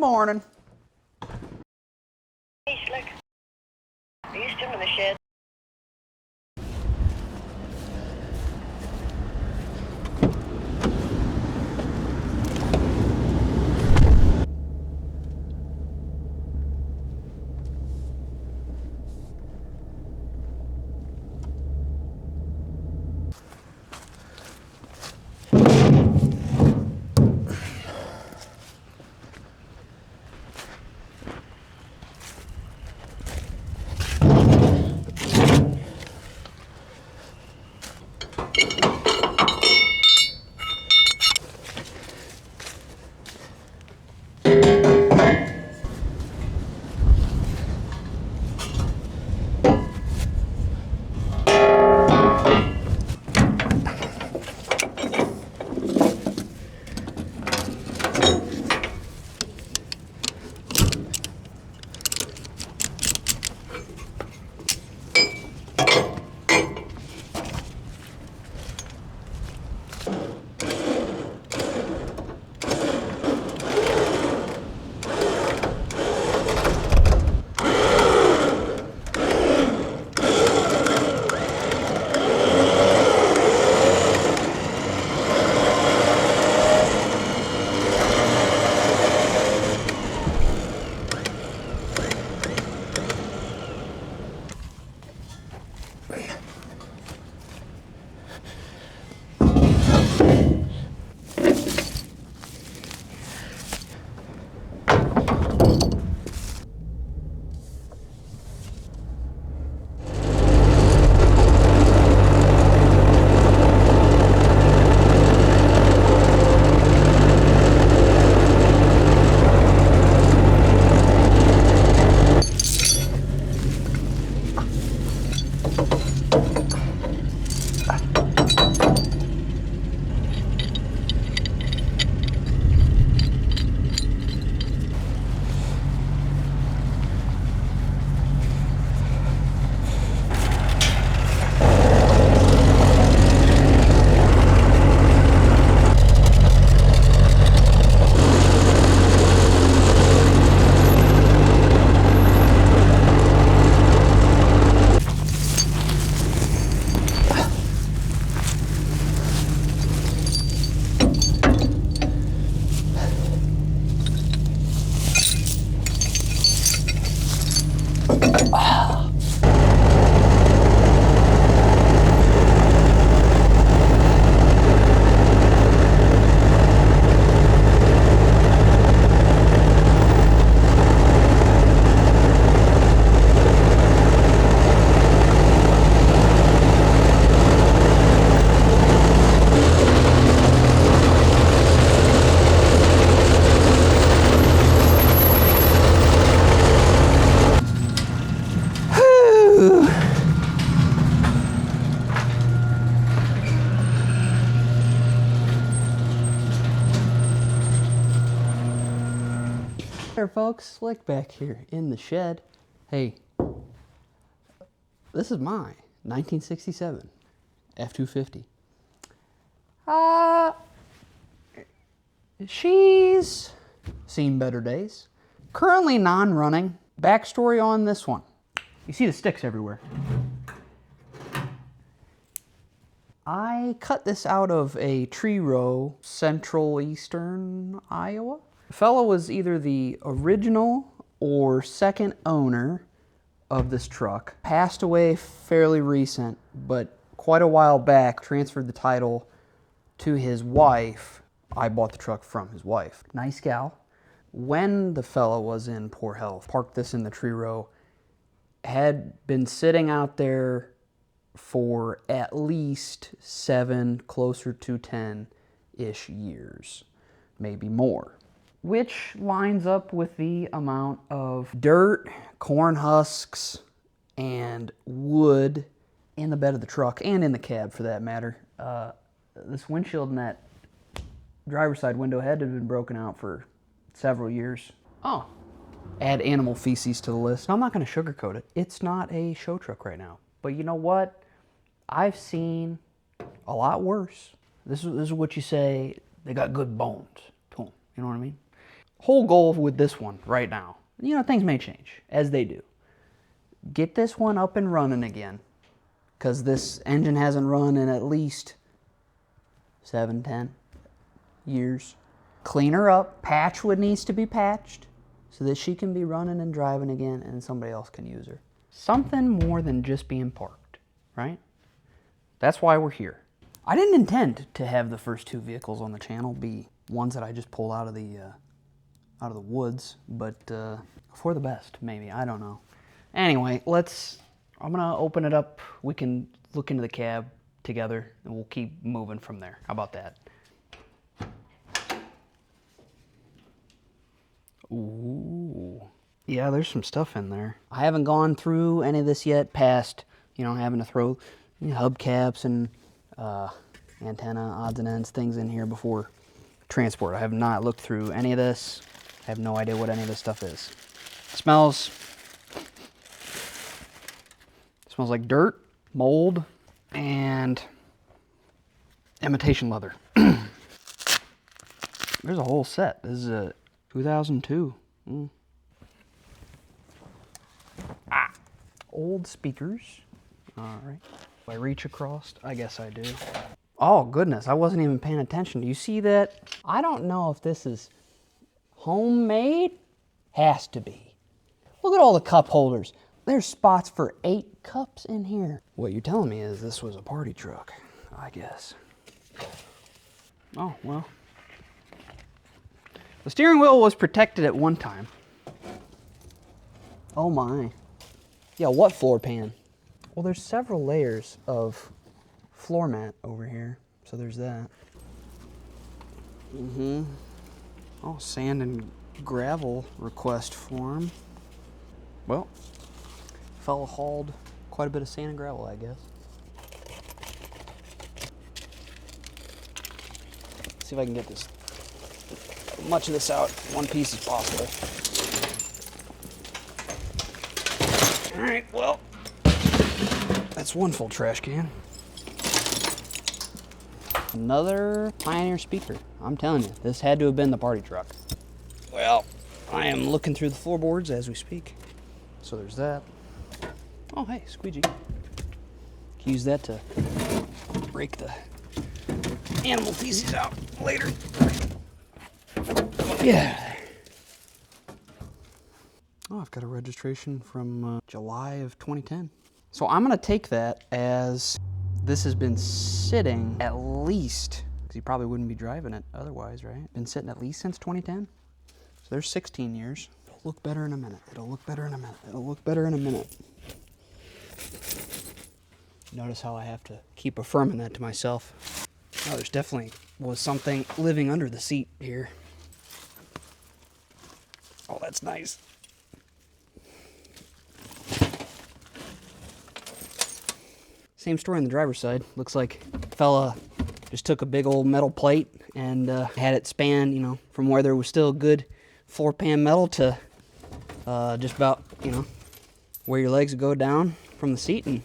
morning. Hey, Slick. Are you still in the shed? There, folks, Slick back here in the shed. Hey, this is my 1967 F250. She's seen better days. Currently non-running. Backstory on this one. You see the sticks everywhere. I cut this out of a tree row, central eastern Iowa. The fellow was either the original or second owner of this truck. Passed away fairly recent, but quite a while back, transferred the title to his wife. I bought the truck from his wife. Nice gal. When the fellow was in poor health, parked this in the tree row, had been sitting out there for at least 7, closer to 10-ish years, maybe more. Which lines up with the amount of dirt, corn husks, and wood in the bed of the truck, and in the cab for that matter. This windshield and that driver's side window had to have been broken out for several years. Oh, add animal feces to the list. I'm not going to sugarcoat it. It's not a show truck right now. But you know what? I've seen a lot worse. This is what you say, they got good bones to them. You know what I mean? Whole goal with this one right now, you know, things may change, as they do. Get this one up and running again, because this engine hasn't run in at least 7, 10 years. Clean her up, patch what needs to be patched, so that she can be running and driving again and somebody else can use her. Something more than just being parked, right? That's why we're here. I didn't intend to have the first 2 vehicles on the channel be ones that I just pulled out of the woods, but for the best, maybe, I don't know. Anyway, I'm gonna open it up. We can look into the cab together and we'll keep moving from there. How about that? Ooh. Yeah, there's some stuff in there. I haven't gone through any of this yet past, you know, having to throw hubcaps and antenna, odds and ends, things in here before transport. I have not looked through any of this. I have no idea what any of this stuff is. It smells like dirt, mold, and imitation leather. There's a whole set. This is a 2002. Old speakers. All right. Do I reach across? I guess I do. Oh, goodness. I wasn't even paying attention. Do you see that? I don't know if this is homemade. Has to be. Look at all the cup holders. There's spots for 8 cups in here. What you're telling me is this was a party truck, I guess. Oh, well. The steering wheel was protected at one time. Oh my. Yeah, what floor pan? Well, there's several layers of floor mat over here, so there's that. Oh, sand and gravel request form. Well, fella hauled quite a bit of sand and gravel, I guess. Let's see if I can get this, as much of this out in one piece as possible. All right, well, that's one full trash can. Another Pioneer speaker. I'm telling you, this had to have been the party truck. Well, I am looking through the floorboards as we speak. So there's that. Oh, hey, squeegee. Can use that to break the animal feces out later. Yeah. Oh, I've got a registration from July of 2010. So I'm gonna take that as this has been sitting at least, because you probably wouldn't be driving it otherwise, right? Been sitting at least since 2010. So there's 16 years. It'll look better in a minute. It'll look better in a minute. It'll look better in a minute. Notice how I have to keep affirming that to myself. Oh, there's definitely was something living under the seat here. Oh, that's nice. Same story on the driver's side. Looks like the fella just took a big old metal plate and had it span, you know, from where there was still good floor pan metal to just about, you know, where your legs go down from the seat. And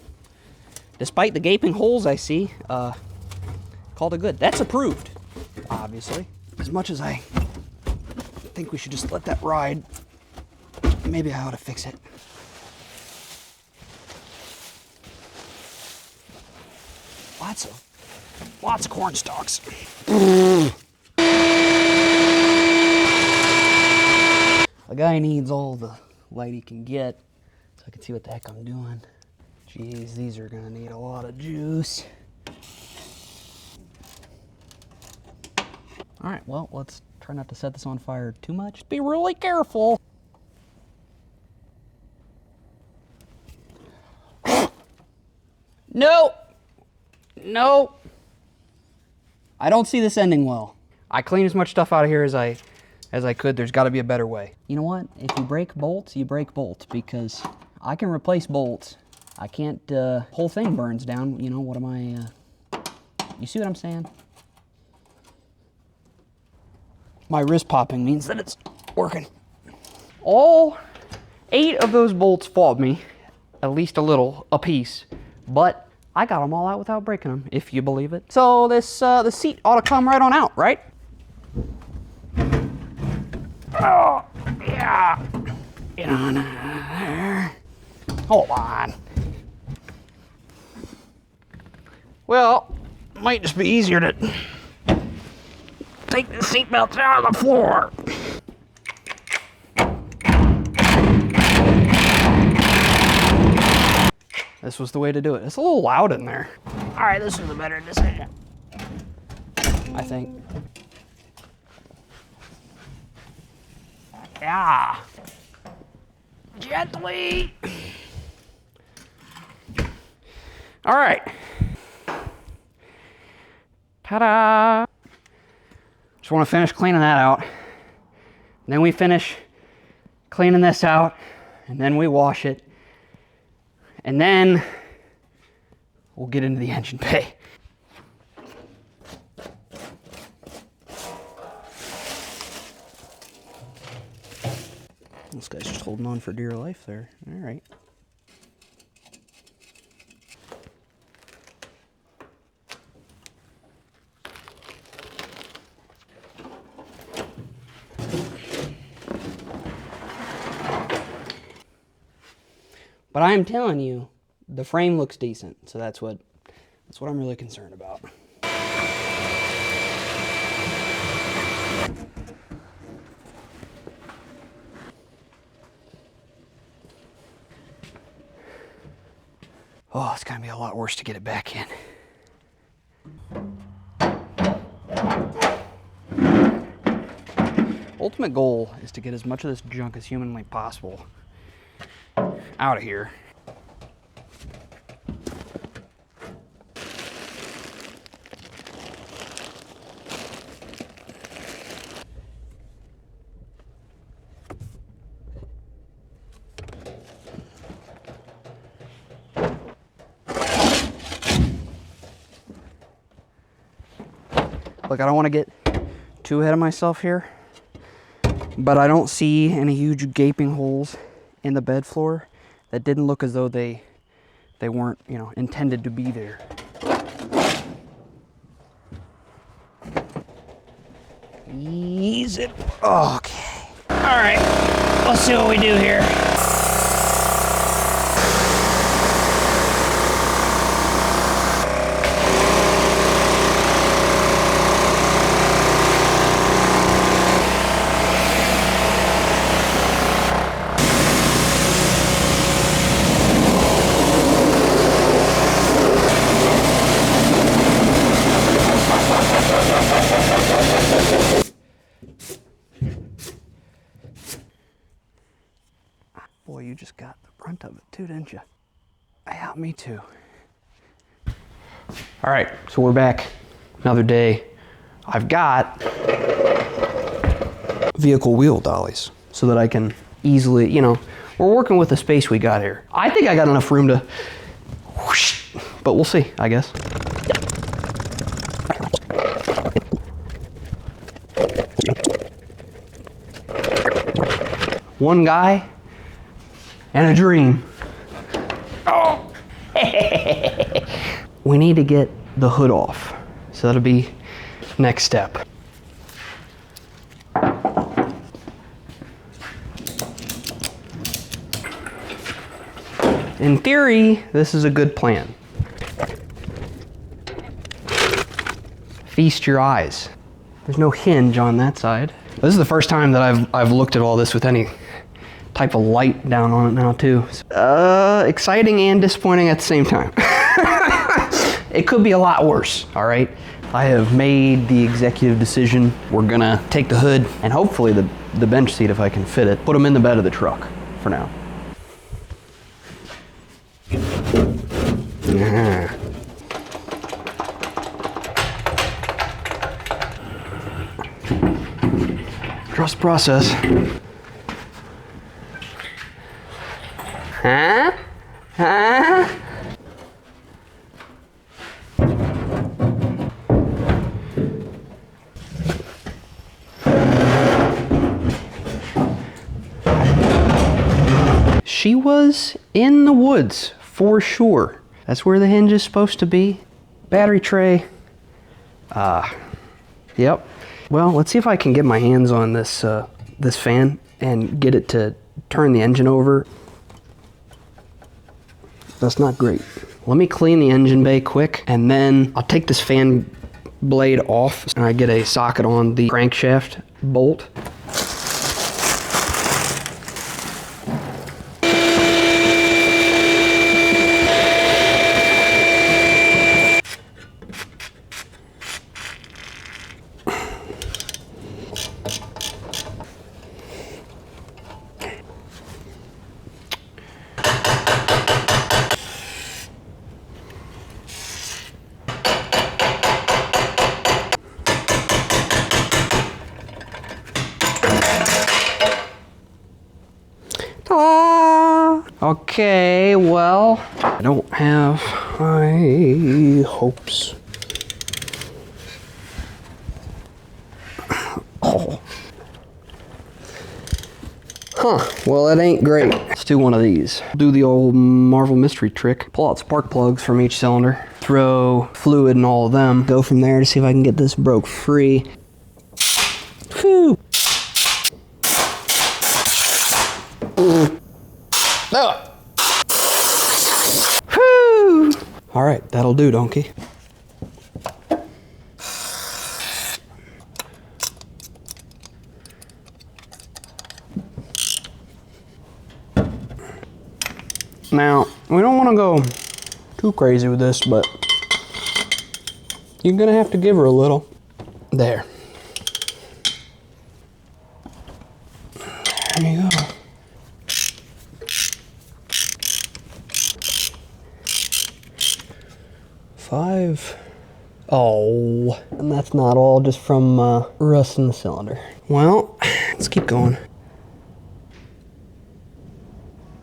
despite the gaping holes I see, called it good. That's approved, obviously. As much as I think we should just let that ride, maybe I ought to fix it. Lots of corn stalks. The guy needs all the light he can get so I can see what the heck I'm doing. Jeez, these are gonna need a lot of juice. All right, well, let's try not to set this on fire too much. Be really careful. No. No. I don't see this ending well. I cleaned as much stuff out of here as I could. There's got to be a better way. You know what? If you break bolts, you break bolts, because I can replace bolts. I can't, whole thing burns down. You know, what am I, you see what I'm saying? My wrist popping means that it's working. All 8 of those bolts fobbed me, at least a little, a piece, but I got them all out without breaking them, if you believe it. So this, the seat ought to come right on out, right? Oh, yeah. Get on there. Hold on. Well, it might just be easier to take the seatbelts out of the floor. This was the way to do it. It's a little loud in there. All right, this is a better decision, I think. Yeah. Gently. All right. Ta-da. Just want to finish cleaning that out. And then we finish cleaning this out, and then we wash it. And then we'll get into the engine bay. This guy's just holding on for dear life there. All right. But I'm telling you, the frame looks decent, so that's what I'm really concerned about. Oh, it's gonna be a lot worse to get it back in. Ultimate goal is to get as much of this junk as humanly possible out of here. Look, I don't want to get too ahead of myself here, but I don't see any huge gaping holes in the bed floor that didn't look as though they weren't, you know, intended to be there. Ease it. Okay. All right. Let's see what we do here. Boy, you just got the brunt of it too, didn't you? Yeah, me too. All right, so we're back. Another day. I've got vehicle wheel dollies so that I can easily, you know, we're working with the space we got here. I think I got enough room to whoosh, but we'll see, I guess. One guy and a dream. Oh. We need to get the hood off. So that'll be next step. In theory, this is a good plan. Feast your eyes. There's no hinge on that side. This is the first time that I've looked at all this with any type of light down on it now too. Exciting and disappointing at the same time. It could be a lot worse, all right? I have made the executive decision. We're gonna take the hood and hopefully the bench seat, if I can fit it, put them in the bed of the truck for now. Trust process. Huh? Huh? She was in the woods for sure. That's where the hinge is supposed to be. Battery tray. Yep. Well, let's see if I can get my hands on this this fan and get it to turn the engine over. That's not great. Let me clean the engine bay quick, and then I'll take this fan blade off and I get a socket on the crankshaft bolt. Okay, well, I don't have high hopes. Oh. Huh, well, it ain't great. Let's do one of these. Do the old Marvel mystery trick. Pull out spark plugs from each cylinder, throw fluid in all of them, go from there to see if I can get this broke free. Whew. Oh. Whew. All right, that'll do, donkey. Now, we don't want to go too crazy with this, but you're gonna have to give her a little. There. There you go. Five. Oh, and that's not all just from rust in the cylinder. Well, let's keep going.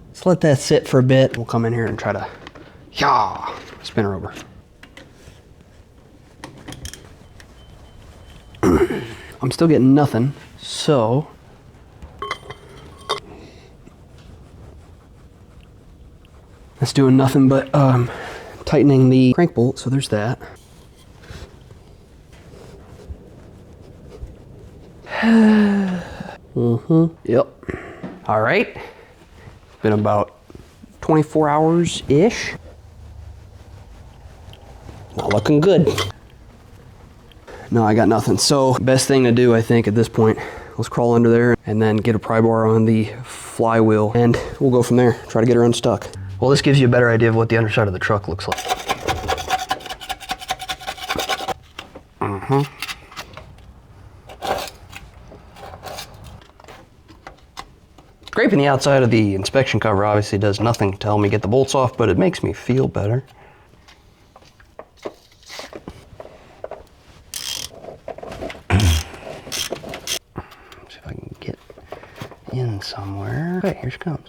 Let's let that sit for a bit. We'll come in here and try to, spin her over. I'm still getting nothing, so that's doing nothing but tightening the crank bolt, so there's that. Yep. All right. It's been about 24 hours-ish. Not looking good. No, I got nothing. So best thing to do, I think, at this point, let's crawl under there and then get a pry bar on the flywheel, and we'll go from there. Try to get her unstuck. Well, this gives you a better idea of what the underside of the truck looks like. Scraping the outside of the inspection cover obviously does nothing to help me get the bolts off, but it makes me feel better. See if I can get in somewhere. Okay, here she comes.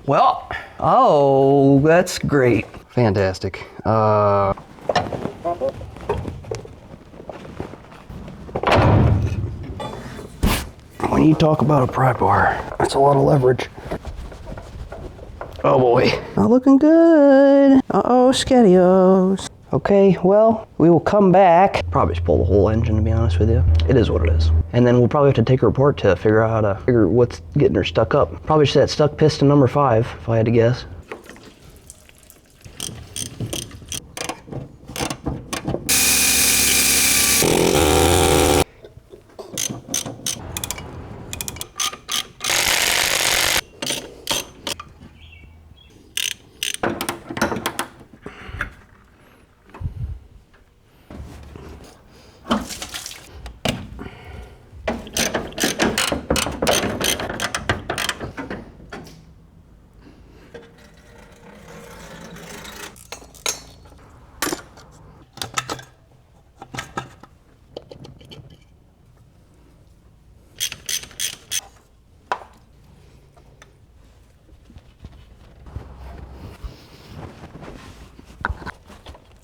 Well, oh, that's great. Fantastic. When you talk about a pry bar, that's a lot of leverage. Oh boy. Not looking good. Uh-oh, Skadios. Okay, well, we will come back. Probably just pull the whole engine, to be honest with you. It is what it is. And then we'll probably have to take her apart to figure out how to figure what's getting her stuck up. Probably just that stuck piston number 5, if I had to guess.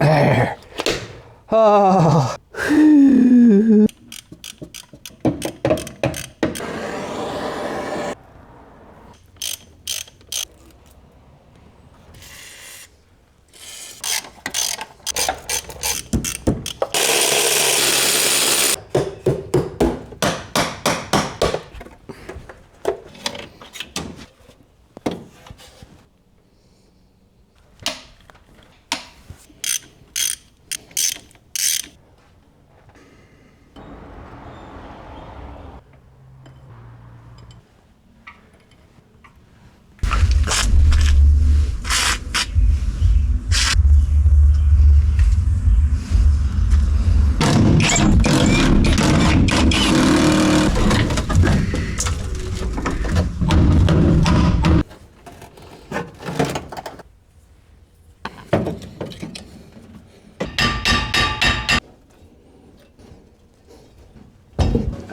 There. Oh.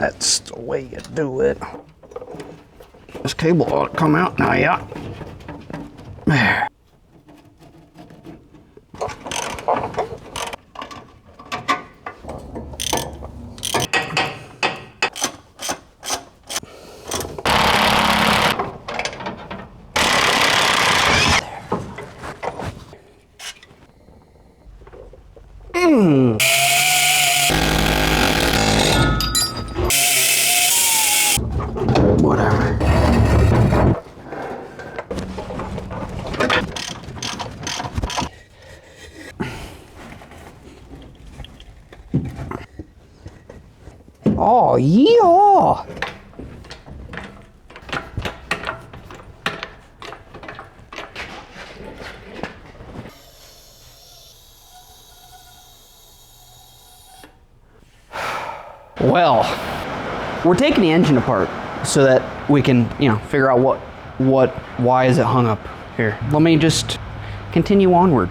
That's the way you do it. This cable ought to come out now, yeah. There. Whatever. Oh, yeah. Well, we're taking the engine apart so that we can, figure out why is it hung up here. Let me just continue onward.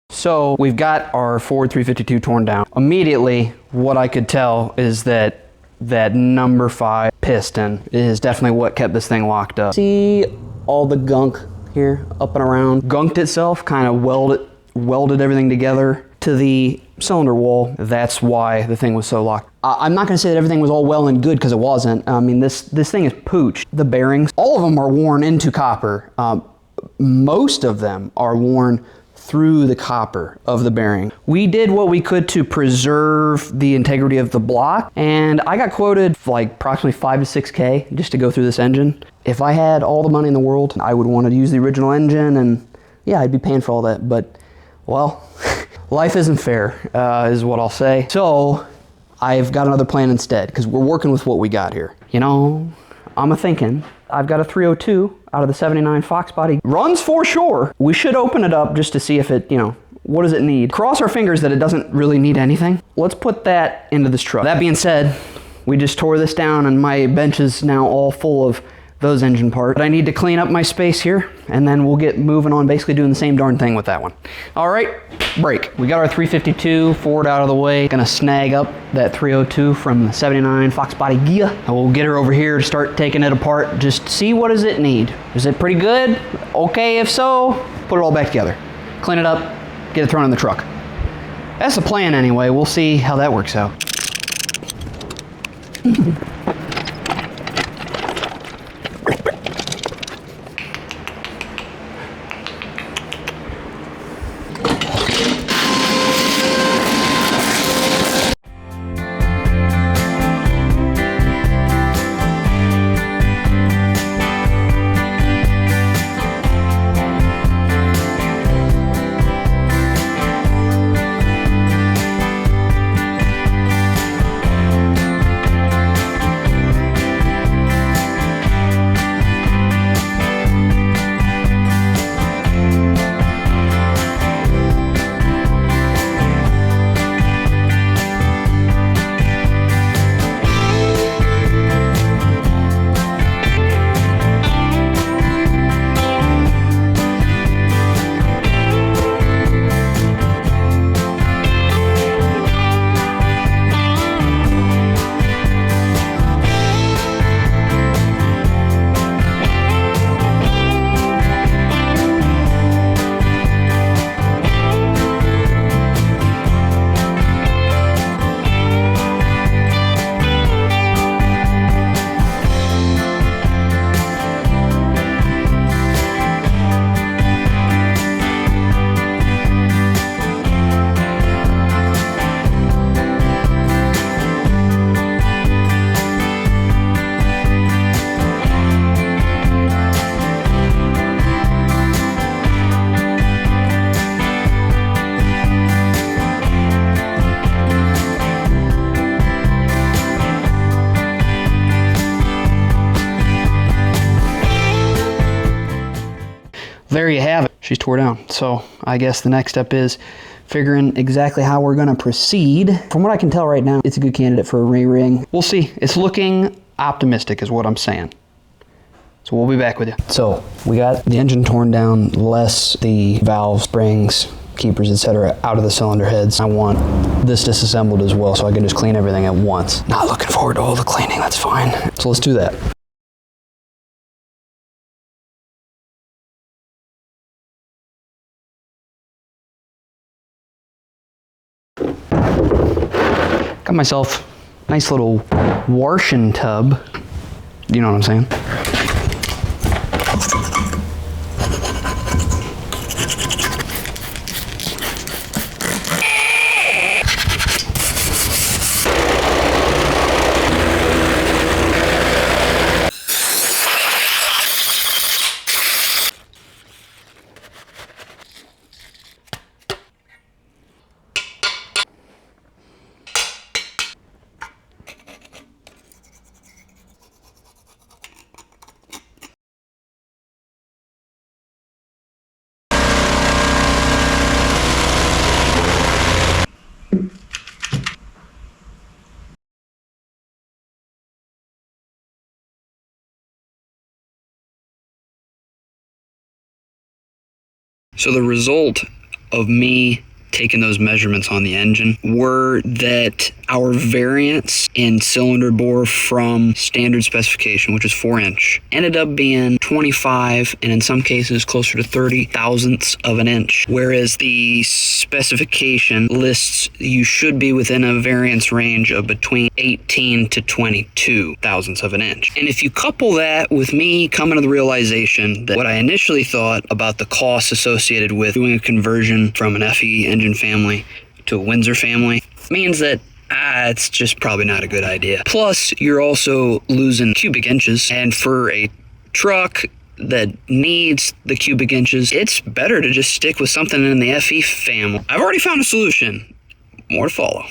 So we've got our Ford 352 torn down. Immediately, what I could tell is that number 5 piston is definitely what kept this thing locked up. See all the gunk here up and around? Gunked itself, kind of welded everything together to the cylinder wall. That's why the thing was so locked. I'm not gonna say that everything was all well and good, because it wasn't. I mean, this thing is pooched. The bearings, all of them are worn into copper. Most of them are worn through the copper of the bearing. We did what we could to preserve the integrity of the block, and I got quoted like approximately 5 to 6K just to go through this engine. If I had all the money in the world, I would want to use the original engine, and yeah, I'd be paying for all that, but well, life isn't fair, is what I'll say. So I've got another plan instead, because we're working with what we got here. I'm a-thinking, I've got a 302 out of the 79 Fox body. Runs for sure. We should open it up just to see if it, what does it need? Cross our fingers that it doesn't really need anything. Let's put that into this truck. That being said, we just tore this down and my bench is now all full of those engine parts. But I need to clean up my space here, and then we'll get moving on basically doing the same darn thing with that one. All right, break. We got our 352 Ford out of the way. Gonna snag up that 302 from the 79 Fox body gear. And we'll get her over here to start taking it apart. Just see, what does it need? Is it pretty good? Okay, if so, put it all back together. Clean it up, get it thrown in the truck. That's the plan anyway. We'll see how that works out. there you have it. She's tore down. So I guess the next step is figuring exactly how we're going to proceed. From what I can tell right now, it's a good candidate for a re-ring. We'll see. It's looking optimistic is what I'm saying. So we'll be back with you. So we got the engine torn down, less the valves, springs, keepers, etc. out of the cylinder heads. I want this disassembled as well so I can just clean everything at once. Not looking forward to all the cleaning, that's fine. So let's do that. Got myself a nice little washing tub. You know what I'm saying? So the result of me taking those measurements on the engine were that our variance in cylinder bore from standard specification, which is 4-inch, ended up being 25 and in some cases closer to 30 thousandths of an inch, whereas the specification lists you should be within a variance range of between 18 to 22 thousandths of an inch. And if you couple that with me coming to the realization that what I initially thought about the costs associated with doing a conversion from an FE engine family to a Windsor family means that it's just probably not a good idea. Plus, you're also losing cubic inches, and for a truck that needs the cubic inches, it's better to just stick with something in the FE family. I've already found a solution. More to follow.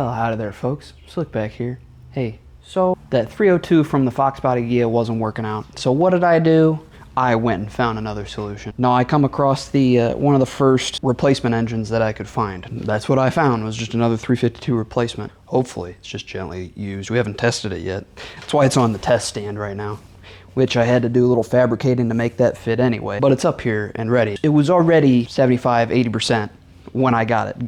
Well, out of there, folks. Slick back here. Hey, so that 302 from the Fox body gear wasn't working out. So what did I do? I went and found another solution. Now I come across the one of the first replacement engines that I could find. That's what I found, was just another 352 replacement. Hopefully it's just gently used. We haven't tested it yet. That's why it's on the test stand right now, which I had to do a little fabricating to make that fit anyway. But it's up here and ready. It was already 75–80% when I got it.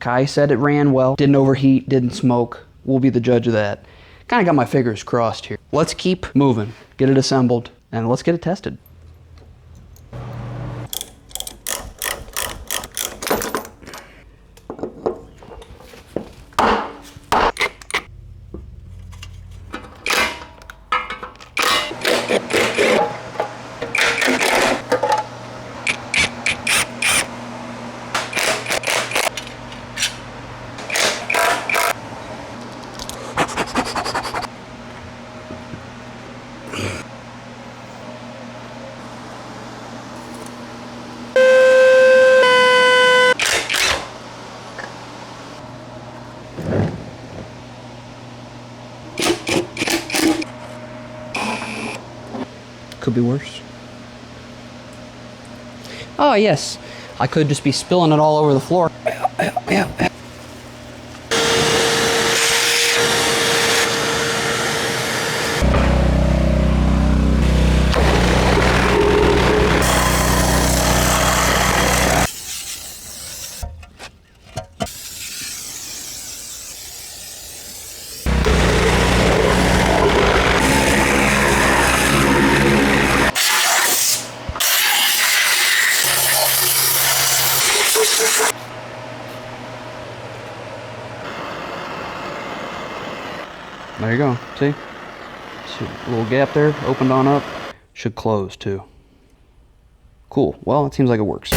Kai said it ran well, didn't overheat, didn't smoke. We'll be the judge of that. Kind of got my fingers crossed here. Let's keep moving, get it assembled, and let's get it tested. Could be worse. Oh yes, I could just be spilling it all over the floor. There you go, see? A little gap there, opened on up. Should close too. Cool, well, it seems like it works.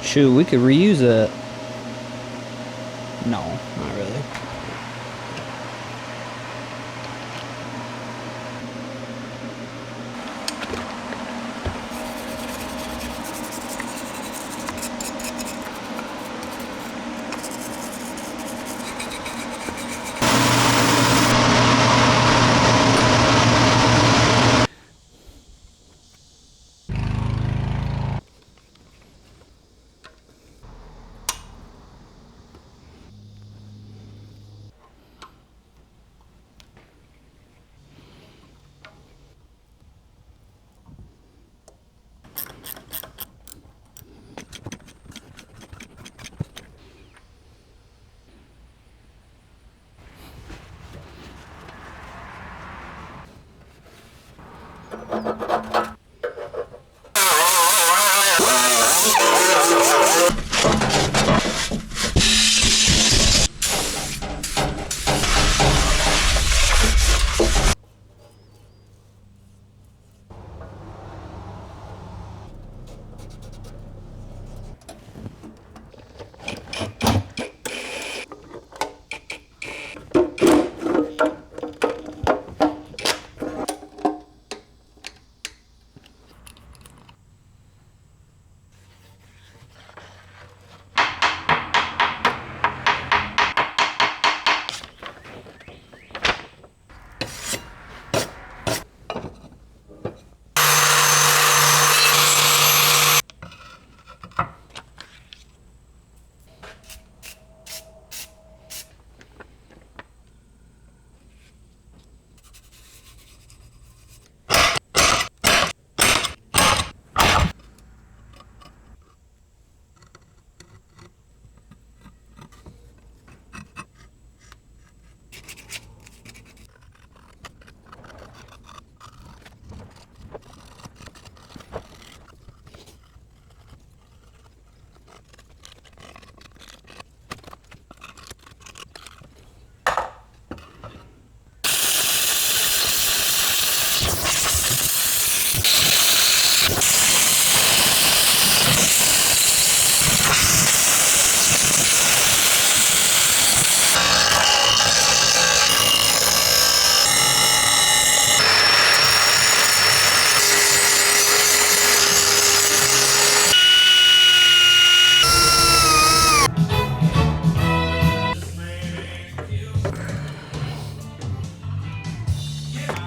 Shoot, we could reuse it. No, not really.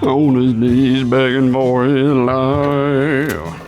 On his knees begging for his life.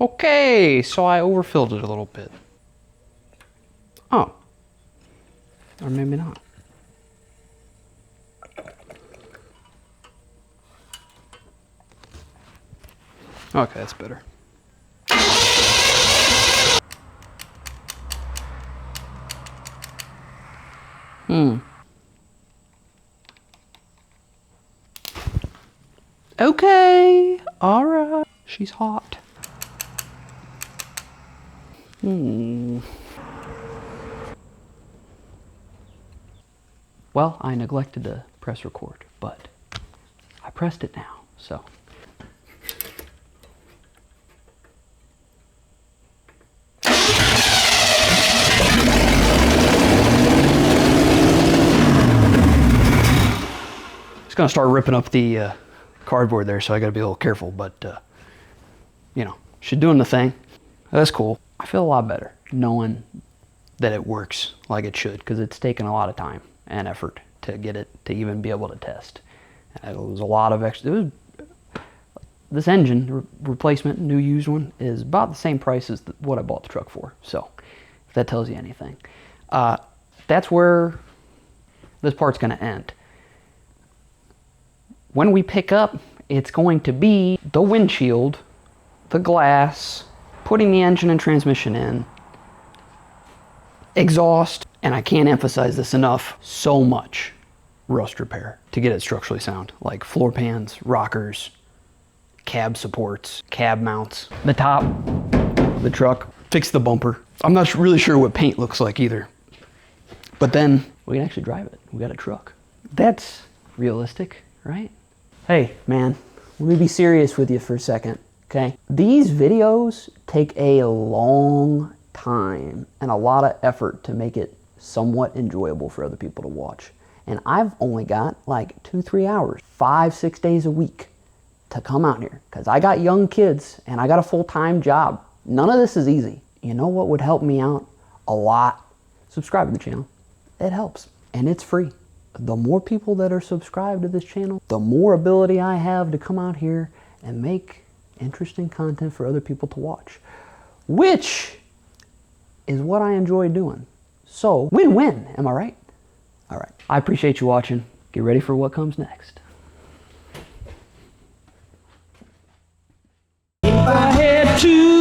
Okay, so I overfilled it a little bit. Oh. Or maybe not. Okay, that's better. Okay, alright. She's hot. Well, I neglected to press record, but I pressed it now, so. It's gonna start ripping up the cardboard there, so I gotta be a little careful, but you know, she's doing the thing. That's cool. I feel a lot better knowing that it works like it should, because it's taken a lot of time and effort to get it to even be able to test. And it was a lot of extra. This engine replacement, new used one, is about the same price as what I bought the truck for. So if that tells you anything, that's where this part's going to end. When we pick up, it's going to be the windshield, the glass, putting the engine and transmission in, exhaust, and I can't emphasize this enough, so much rust repair to get it structurally sound, like floor pans, rockers, cab supports, cab mounts, the top of the truck, fix the bumper. I'm not really sure what paint looks like either, but then we can actually drive it. We got a truck. That's realistic, right? Hey, man, let me be serious with you for a second. Okay, these videos take a long time and a lot of effort to make it somewhat enjoyable for other people to watch. And I've only got like 2-3 hours, 5-6 days a week to come out here because I got young kids and I got a full-time job. None of this is easy. You know what would help me out a lot? Subscribe to the channel. It helps and it's free. The more people that are subscribed to this channel, the more ability I have to come out here and make interesting content for other people to watch, which is what I enjoy doing. So win-win, am I right? All right, I appreciate you watching. Get ready for what comes next. If I had to